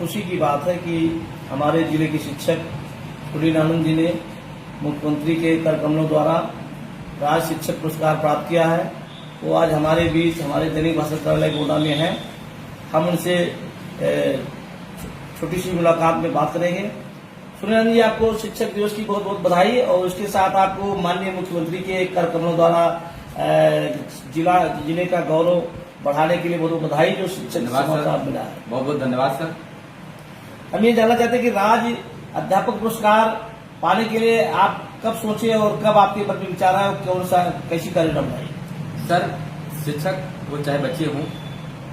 खुशी की बात है कि हमारे जिले के शिक्षक कुलीन आनंद जी ने मुख्यमंत्री के कर कमलों द्वारा राज्य शिक्षक पुरस्कार प्राप्त किया है। वो आज हमारे बीच हमारे दैनिक भास्कर कार्यालय गोंडा में हैं। हम उनसे छोटी सी मुलाकात में बात करेंगे। कुलीन आनंद जी, आपको शिक्षक दिवस की बहुत बहुत बधाई और उसके साथ आपको माननीय मुख्यमंत्री के कर कमलों द्वारा जिले का गौरव बढ़ाने के लिए बहुत बहुत बधाई जो शिक्षक समाचार मिला है। बहुत बहुत धन्यवाद सर। हम ये जानना चाहते हैं कि राज्य अध्यापक पुरस्कार पाने के लिए आप कब सोचे और कब आपके मन में विचार आया और कौन सा कैसी कार्यक्रम है? सर, शिक्षक वो चाहे बच्चे हों,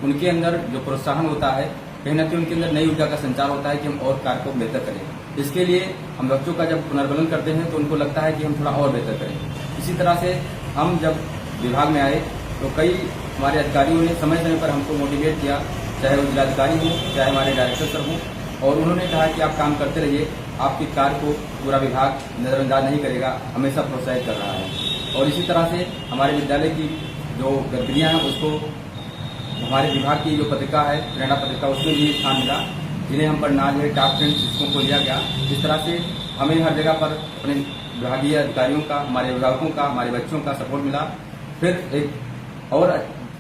उनके अंदर जो प्रोत्साहन होता है कहीं ना कहीं उनके अंदर नई ऊर्जा का संचार होता है कि हम और कार्य को बेहतर करें। इसके लिए हम बच्चों का जब पुनर्बलन करते हैं तो उनको लगता है कि हम थोड़ा और बेहतर करें। इसी तरह से हम जब विभाग में आए तो कई हमारे अधिकारियों ने समय समय पर हमको मोटिवेट किया, चाहे वो जिलाधिकारी हों चाहे हमारे डायरेक्टर सर हों, और उन्होंने कहा कि आप काम करते रहिए, आपके कार्य को पूरा विभाग नजरअंदाज नहीं करेगा, हमेशा प्रोत्साहित कर रहा है। और इसी तरह से हमारे विद्यालय की जो गतिविधियाँ हैं उसको हमारे विभाग की जो पत्रिका है प्रेरणा पत्रिका, उसमें भी स्थान मिला, जिन्हें हम पर नाज है टॉप 10 शिक्षकों को लिया गया। इस तरह से हमें हर जगह पर अपने विभागीय अधिकारियों का, हमारे अभिभावकों का, हमारे बच्चों का सपोर्ट मिला। फिर एक और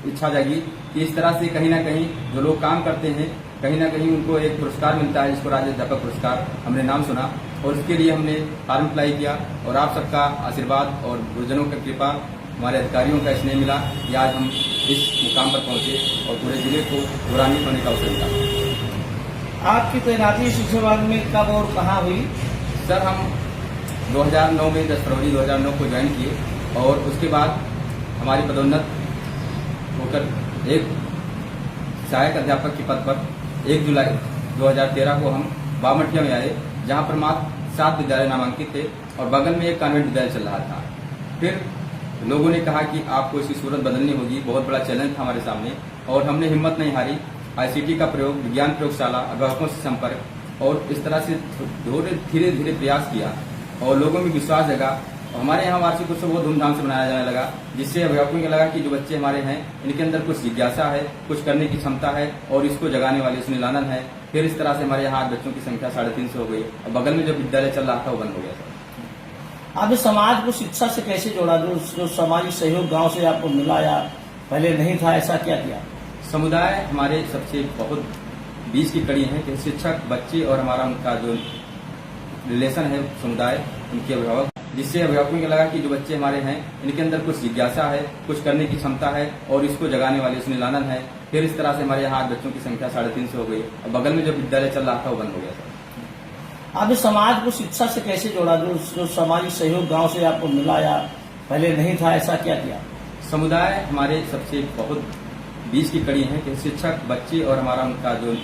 इच्छा जागी कि इस तरह से कहीं ना कहीं जो लोग काम करते हैं कहीं ना कहीं उनको एक पुरस्कार मिलता है, जिसको राज्य अध्यापक पुरस्कार हमने नाम सुना और इसके लिए हमने फॉर्म अप्लाई किया। और आप सबका आशीर्वाद और गुरुजनों की कृपा, हमारे अधिकारियों का स्नेह मिला कि आज हम इस मुकाम पर पहुंचे और पूरे जिले को गौरवान्वित होने का अवसर मिला। आपकी तैनाती शिक्षा विभाग में कब और कहाँ हुई? सर, हम 2009 में 10 फरवरी 2009 को ज्वाइन किए और उसके बाद हमारी पदोन्नत होकर एक सहायक अध्यापक के पद पर 1 जुलाई 2013 को हम बामठिया में आए, जहां पर मात्र 7 विद्यालय नामांकित थे और बगल में एक कॉन्वेंट विद्यालय चल रहा था। फिर लोगों ने कहा कि आपको इसकी सूरत बदलनी होगी, बहुत बड़ा चैलेंज था हमारे सामने और हमने हिम्मत नहीं हारी। आईसीटी का प्रयोग, विज्ञान प्रयोगशाला, अभिभावकों से संपर्क और इस तरह से धीरे धीरे प्रयास किया और लोगों में विश्वास जगा। हमारे यहाँ वार्षिक उत्सव बहुत धूमधाम से मनाया जाने लगा, जिससे अभिभावकों को लगा कि जो बच्चे हमारे हैं इनके अंदर कुछ जिज्ञासा है, कुछ करने की क्षमता है और इसको जगाने वाले सुनील आनंद है। फिर इस तरह से हमारे यहाँ बच्चों की संख्या 350 हो गई और बगल में जो विद्यालय चल रहा था वो बंद हो गया था। आपने समाज को शिक्षा से कैसे जोड़ा? जो सामाजिक सहयोग गांव से आपको मिला या पहले नहीं था, ऐसा क्या किया? समुदाय हमारे सबसे बहुत बीच की कड़ी है कि शिक्षक, बच्चे और हमारा उनका जो रिलेशन है समुदाय, उनके अभिभावक, जिससे अभिभावकों को लगा कि जो बच्चे हमारे हैं इनके अंदर कुछ जिज्ञासा है, कुछ करने की क्षमता है और इसको जगाने वाले सुनील आनंद है। फिर इस तरह से हमारे यहाँ बच्चों की संख्या 350 हो गई और बगल में जो विद्यालय चल रहा था वो बंद हो गया था। आपने समाज को शिक्षा से कैसे जोड़ा? जो सामाजिक सहयोग गांव से आपको मिला या पहले नहीं था, ऐसा क्या किया? समुदाय हमारे सबसे बहुत बीच की कड़ी है कि शिक्षक, बच्चे और हमारा उनका जो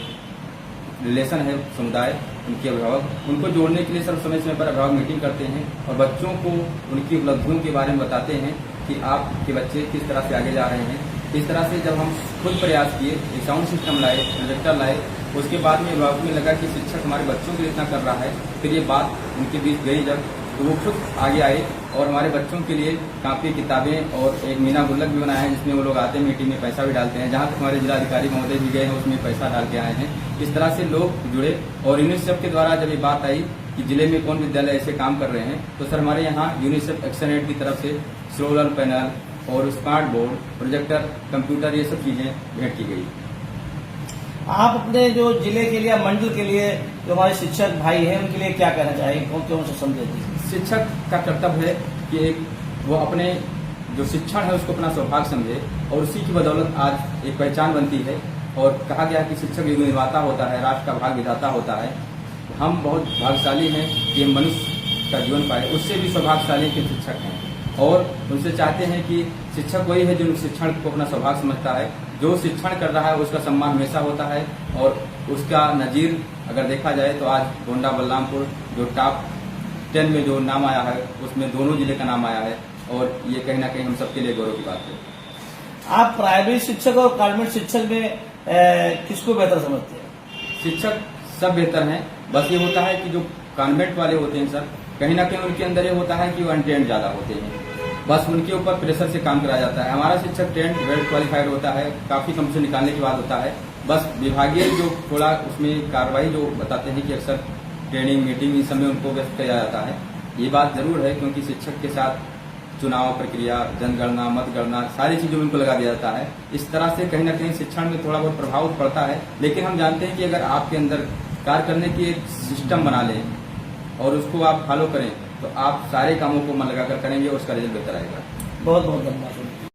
रिलेशन है समुदाय, उनके अभिभावक, उनको जोड़ने के लिए सब समय समय पर अभिभावक मीटिंग करते हैं और बच्चों को उनकी उपलब्धियों के बारे में बताते हैं कि आपके बच्चे किस तरह से आगे जा रहे हैं। इस तरह से जब हम खुद प्रयास किए, एक साउंड सिस्टम लाए, प्रोजेक्टर लाए, उसके बाद में अभिभावकों में लगा कि शिक्षक हमारे बच्चों के लिए इतना कर रहा है। फिर ये बात उनके बीच गई जब, तो वो खुद आगे आए और हमारे बच्चों के लिए कापी, किताबें और एक मीना गुल्लक भी बनाया है, जिसमें वो लोग आते हैं, मीटिंग में पैसा भी डालते हैं। जहाँ तक हमारे जिलाधिकारी महोदय भी गए हैं उसमें पैसा डाल के आए हैं। इस तरह से लोग जुड़े और यूनिसेफ के द्वारा जब ये बात आई कि जिले में कौन विद्यालय ऐसे काम कर रहे हैं, तो सर हमारे यहाँ यूनिसेफ एक्शन एड की तरफ से सोलर पैनल और स्मार्ट बोर्ड, प्रोजेक्टर, कंप्यूटर, ये सब चीजें भेंट की गई। आप अपने जो जिले के लिए, मंडल के लिए जो हमारे शिक्षक भाई हैं उनके लिए क्या कहना चाहेंगे? कौन सा संदेश दीजिए? शिक्षक का कर्तव्य है कि वो अपने जो शिक्षण है उसको अपना सौभाग्य समझे और उसी की बदौलत आज एक पहचान बनती है। और कहा गया कि शिक्षक युग निर्माता होता है, राष्ट्र का भाग विधाता होता है। हम बहुत भाग्यशाली हैं कि हम मनुष्य का जीवन पाए, उससे भी सौभाग्यशाली के शिक्षक हैं और उनसे चाहते हैं कि शिक्षक वही है जो शिक्षण को अपना सौभाग्य समझता है। जो शिक्षण कर रहा है उसका सम्मान हमेशा होता है और उसका नजीर अगर देखा जाए तो आज गोंडा बलरामपुर जो टॉप 10 में जो नाम आया है उसमें दोनों जिले का नाम आया है और ये कहीं ना कहीं हम सबके लिए गौरव की बात है। आप प्राइमरी शिक्षक और कॉन्वेंट शिक्षक में किसको बेहतर समझते हैं? शिक्षक सब बेहतर हैं, बस ये होता है कि जो कॉन्वेंट वाले होते हैं सर, कहीं ना कहीं उनके अंदर ये होता है कि वो अनट्रेंड ज्यादा होते हैं, बस उनके ऊपर प्रेशर से काम कराया जाता है। हमारा शिक्षक ट्रेंड, वेल क्वालिफाइड होता है, काफी कम से निकालने के बाद होता है बस विभागीय जो थोड़ा उसमें कार्रवाई जो बताते हैं कि अक्सर ट्रेनिंग मीटिंग इन सब में उनको व्यस्त किया जाता है। ये बात जरूर है क्योंकि शिक्षक के साथ चुनाव प्रक्रिया, जनगणना, मतगणना सारी चीजों में उनको लगा दिया जाता है। इस तरह से कहीं ना कहीं शिक्षण में थोड़ा बहुत प्रभाव पड़ता है, लेकिन हम जानते हैं कि अगर आपके अंदर कार्य करने की एक सिस्टम बना लें और उसको आप फॉलो करें तो आप सारे कामों को मन लगाकर करेंगे और उसका रिजल्ट बेहतर आएगा। बहुत बहुत धन्यवाद।